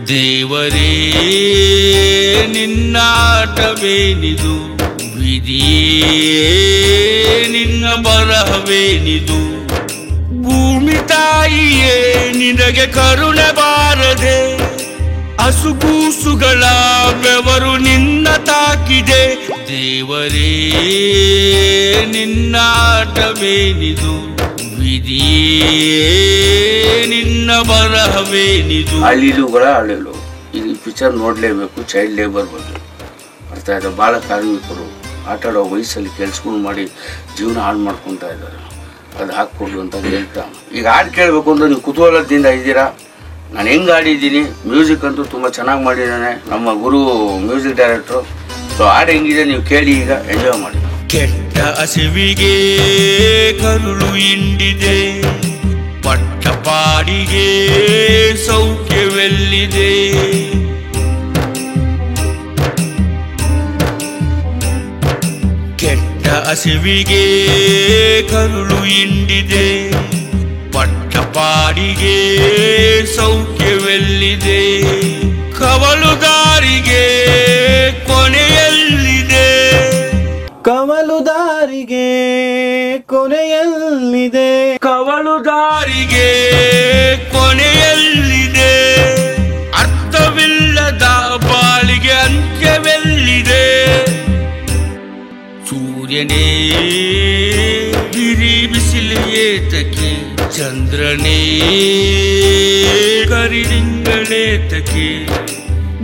ದೇವರೇ ನಿನ್ನಾಟವೇನಿದು, ವಿಧಿಯೇ ನಿನ್ನ ಬರಹವೇನಿದು. ಭೂಮಿ ತಾಯಿಯೇ ನಿನಗೆ ಕರುಣೆ ಬಾರದೆ, ಹಸುಗೂಸುಗಳ ಬೆವರು ನಿನ್ನ ತಾಕಿದೆ. ದೇವರೇ ನಿನ್ನಾಟವೇನಿದು, ವಿಧಿಯೇ ನಿನ್ನ ಬರಹವೇನಿದು. ಹಳ್ಳಿಲುಗಳ ಹಳ್ಳಿಲು ಈ ಪಿಕ್ಚರ್ ನೋಡಲೇಬೇಕು. ಚೈಲ್ಡ್ ಲೇಬರ್ ಬಗ್ಗೆ ಅರ್ಥ ಆಯ್ತು. ಬಾಲ ಕಾರ್ಮಿಕರು ಆಟ ಆಡೋ ವಯಸ್ಸಲ್ಲಿ ಕೆಲ್ಸಗಳು ಮಾಡಿ ಜೀವನ ಹಾಳು ಮಾಡ್ಕೊತಾ ಇದ್ದಾರೆ. ಅದು ಹಾಕ್ಕೊಡ್ಲು ಅಂತ ಹೇಳ್ತಾ, ಈಗ ಹಾಡು ಕೇಳಬೇಕು ಅಂದ್ರೆ ನೀವು ಕುತೂಹಲದಿಂದ ಇದ್ದೀರಾ. ನಾನು ಹೆಂಗೆ ಆಡಿದ್ದೀನಿ, ಮ್ಯೂಸಿಕ್ ಅಂತೂ ತುಂಬ ಚೆನ್ನಾಗಿ ಮಾಡಿದ್ದಾನೆ ನಮ್ಮ ಗುರು ಮ್ಯೂಸಿಕ್ ಡೈರೆಕ್ಟ್ರು. ಸೊ ಹಾಡು ಹೆಂಗಿದೆ ನೀವು ಕೇಳಿ, ಈಗ ಎಂಜಾಯ್ ಮಾಡಿ. ಕೆಟ್ಟ ಹಸಿವಿಗೆ ಕರುಳು ಹಿಂಡಿದೆ, ಪಟ್ಟಪಾಡಿಗೆ ಸೌಖ್ಯವೆಲ್ಲಿದೆ. ಕೆಟ್ಟ ಹಸಿವಿಗೆ ಕರುಳು ಹಿಂಡಿದೆ, ಪಟ್ಟಪಾಡಿಗೆ ಸೌಖ್ಯವೆಲ್ಲಿದೆ. ಕವಲುದಾರಿಗೆ ಕೊನೆಯಲ್ಲಿದೆ, ಕವಲುದಾರಿಗೆ ಕೊನೆಯಲ್ಲಿದೆ, ಕವಲುದಾರಿಗೆ ಕೊನೆಯಲ್ಲಿದೆ. ಅರ್ಥವಿಲ್ಲದ ಬಾಳಿಗೆ ಅಂತ್ಯವೆಲ್ಲಿದೆ. ಸೂರ್ಯನೇ ಬಿರಿ ಬಿಸಿಲು ಏತಕ್ಕೆ, ಚಂದ್ರನೇ ಕರಿರಿಂಗಳೇತಕ್ಕೆ.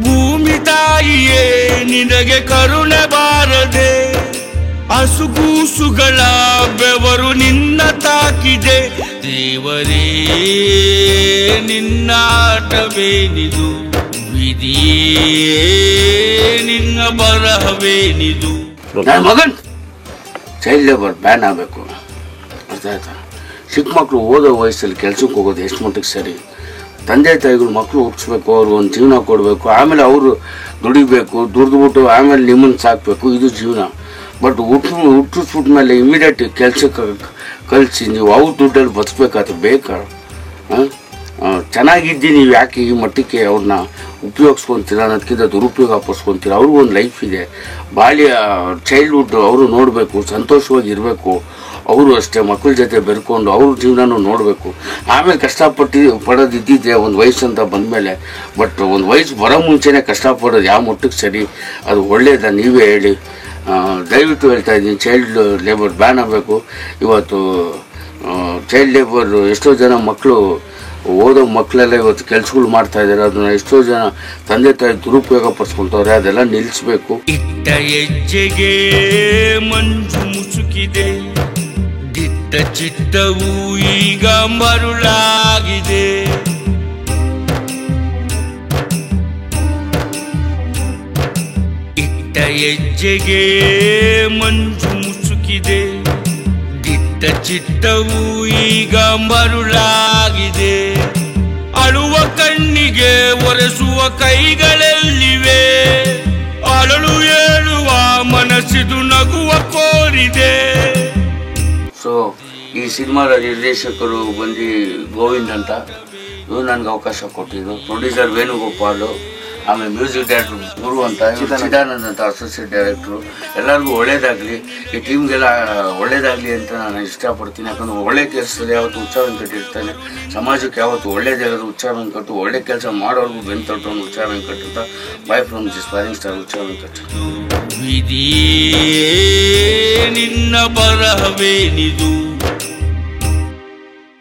ಭೂಮಿ ತಾಯಿಯೇ ನಿನಗೆ ಕರುಣೆ ಬಾರದೆ, ಹಸುಗೂಸುಗಳ ಬೆವರು ನಿನ್ನ ತಾಕಿದೆ. ದೇವರೇ ನಿನ್ನಾಟವೇನಿದು, ವಿಧಿಯೇ ನಿನ್ನ ಬರಹವೇನಿದು. ನನ್ನ ಮಗನ್ ಚೈಲ್ಡ್ ಲೇಬರ್ ಬ್ಯಾನ್ ಆಗಬೇಕು, ಅರ್ಥ ಆಯ್ತಾ? ಚಿಕ್ಕ ಮಕ್ಕಳು ಓದೋ ವಯಸ್ಸಲ್ಲಿ ಕೆಲ್ಸಕ್ಕೆ ಹೋಗೋದು ಎಷ್ಟು ಮಟ್ಟಿಗೆ ಸರಿ? ತಂದೆ ತಾಯಿಗಳು ಮಕ್ಕಳು ಹುಟ್ಟಿಸ್ಬೇಕು, ಅವ್ರು ಒಂದು ಜೀವನ ಕೊಡಬೇಕು, ಆಮೇಲೆ ಅವರು ದುಡಿಬೇಕು, ದುಡಿದ್ಬಿಟ್ಟು ಆಮೇಲೆ ನಿಮ್ಮನ್ನು ಸಾಕಬೇಕು, ಇದು ಜೀವನ. ಬಟ್ ಹುಟ್ಟಿಸ್ಬಿಟ್ಮೇಲೆ ಇಮಿಡಿಯೇಟ್ ಕೆಲಸಕ್ಕೆ ಕಳಿಸಿ ನೀವು ಅವ್ರ ದುಡ್ಡಲ್ಲಿ ಬದುಕಬೇಕಾದ್ರೆ ಬೇಕಾ? ಚೆನ್ನಾಗಿದ್ದು ನೀವು ಯಾಕೆ ಈ ಮಟ್ಟಕ್ಕೆ ಅವ್ರನ್ನ ಉಪಯೋಗಿಸ್ಕೊತೀರ ಅನ್ನೋದಕ್ಕಿಂತ ದುರುಪಯೋಗ ಪಡಿಸ್ಕೊತೀರ? ಅವ್ರಿಗೂ ಒಂದು ಲೈಫ್ ಇದೆ, ಬಾಲ್ಯ ಚೈಲ್ಡ್ಹುಡ್ ಅವರು ನೋಡಬೇಕು, ಸಂತೋಷವಾಗಿ ಇರಬೇಕು. ಅವರು ಅಷ್ಟೇ ಮಕ್ಕಳ ಜೊತೆ ಬೆರ್ಕೊಂಡು ಅವ್ರ ಜೀವನನೂ ನೋಡಬೇಕು. ಆಮೇಲೆ ಪಡೋದಿದ್ದಿದ್ದೆ ಒಂದು ವಯಸ್ಸು ಅಂತ ಬಂದಮೇಲೆ. ಬಟ್ ಒಂದು ವಯಸ್ಸು ಬರೋ ಮುಂಚೆನೇ ಕಷ್ಟಪಡೋದು ಯಾವ ಮಟ್ಟಕ್ಕೆ ಸರಿ? ಅದು ಒಳ್ಳೇದ? ನೀವೇ ಹೇಳಿ. ದಯವಿಟ್ಟು ಹೇಳ್ತಾ ಇದ್ದೀನಿ, ಚೈಲ್ಡ್ ಲೇಬರ್ ಬ್ಯಾನ್ ಆಗಬೇಕು. ಇವತ್ತು ಚೈಲ್ಡ್ ಲೇಬರ್ ಎಷ್ಟೋ ಜನ ಮಕ್ಕಳು, ಓದೋ ಮಕ್ಕಳೆಲ್ಲ ಇವತ್ತು ಕೆಲಸಗಳು ಮಾಡ್ತಾ ಇದ್ದಾರೆ. ಅದನ್ನ ಎಷ್ಟೋ ಜನ ತಂದೆ ತಾಯಿ ದುರುಪಯೋಗ ಪಡಿಸ್ಕೊಳ್ತವ್ರೆ. ಅದೆಲ್ಲ ನಿಲ್ಲಿಸ್ಬೇಕು. ಇಟ್ಟ ಹೆಜ್ಜೆಗೆ ಮಂಜು ಮುಸುಕಿದೆ, ದಿಟ್ಟ ಚಿತ್ತವು ಈಗ ಮರುಳಾಗಿದೆ. ಇಟ್ಟ ಹೆಜ್ಜೆಗೆ ಮಂಜು ಮುಸುಕಿದೆ, ದಿಟ್ಟ ಚಿತ್ತವು ಈಗ ಮರುಳಾಗಿದೆ. ಅಳುವ ಕಣ್ಣಿಗೆ ಒರೆಸುವ ಕೈಗಳೆಲ್ಲಿವೆ, ಅಳಲು ಹೇಳುವ ಮನಸ್ಸಿದು ನಗುವ ಕೋರಿದೆ. ಸೊ ಈ ಸಿನಿಮಾದ ನಿರ್ದೇಶಕರು ಬಂದು ಗೋವಿಂದ್ ಅಂತ, ಇವರು ನನಗೆ ಅವಕಾಶ ಕೊಟ್ಟಿದ್ದು. ಪ್ರೊಡ್ಯೂಸರ್ ವೇಣುಗೋಪಾಲು, ಆಮೇಲೆ ಮ್ಯೂಸಿಕ್ ಡೈರೆಕ್ಟ್ರು ಗುರು ಅಂತ, ಚಿದಾನಂದ್ ಅಂತ ಅಸೋಸಿಯೇಟ್ ಡೈರೆಕ್ಟ್ರು. ಎಲ್ಲರಿಗೂ ಒಳ್ಳೇದಾಗಲಿ, ಈ ಟೀಮ್ಗೆಲ್ಲ ಒಳ್ಳೇದಾಗಲಿ ಅಂತ ನಾನು ಇಷ್ಟಪಡ್ತೀನಿ. ಯಾಕಂದ್ರೆ ಒಳ್ಳೆ ಕೆಲಸದಲ್ಲಿ ಯಾವತ್ತು ಉತ್ಸಾಹ ವೆಂಕಟ್ ಇರ್ತಾನೆ, ಸಮಾಜಕ್ಕೆ ಯಾವತ್ತು ಒಳ್ಳೇದಾಗೋದು ಉತ್ಸಾಹ ವೆಂಕಟ್ಟು, ಒಳ್ಳೆ ಕೆಲಸ ಮಾಡೋರ್ಗೂ ಬೆನ್ನು ತಟ್ಟೋನು ಉತ್ಸಾಹ ವೆಂಕಟ್ ಅಂತ. ಬಾಯ್ ಫ್ರಮ್ ದಿ ಸ್ಪಾರಿಂಗ್ ಸ್ಟಾರ್ ಉತ್ಸಾಹ ವೆಂಕಟ್. ವಿಧಿಯೇ ನಿನ್ನ ಬರಹವೇನಿದು.